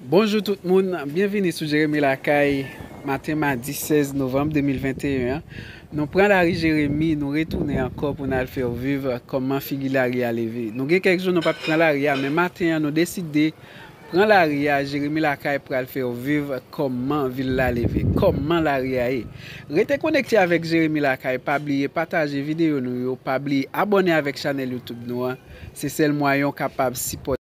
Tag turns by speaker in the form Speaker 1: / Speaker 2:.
Speaker 1: Bonjour tout le monde, bienvenue sur Jérémy Lacaille, matin mardi 16 novembre 2021. Nous prenons la rue Jérémy, nous retournons encore pour nous faire vivre comment figure la rue à lever. Nous avons quelques jours, nous pas prendre la rue, mais matin, nous décidé prendre la rue à Jérémy Lacaille pour le faire vivre comment ville la lever, comment la rue est. Restez connecté avec Jérémy Lacaille, pas oublier partager vidéo nous, pas oublier abonner avec chaîne YouTube nous. C'est le moyen capable de supporter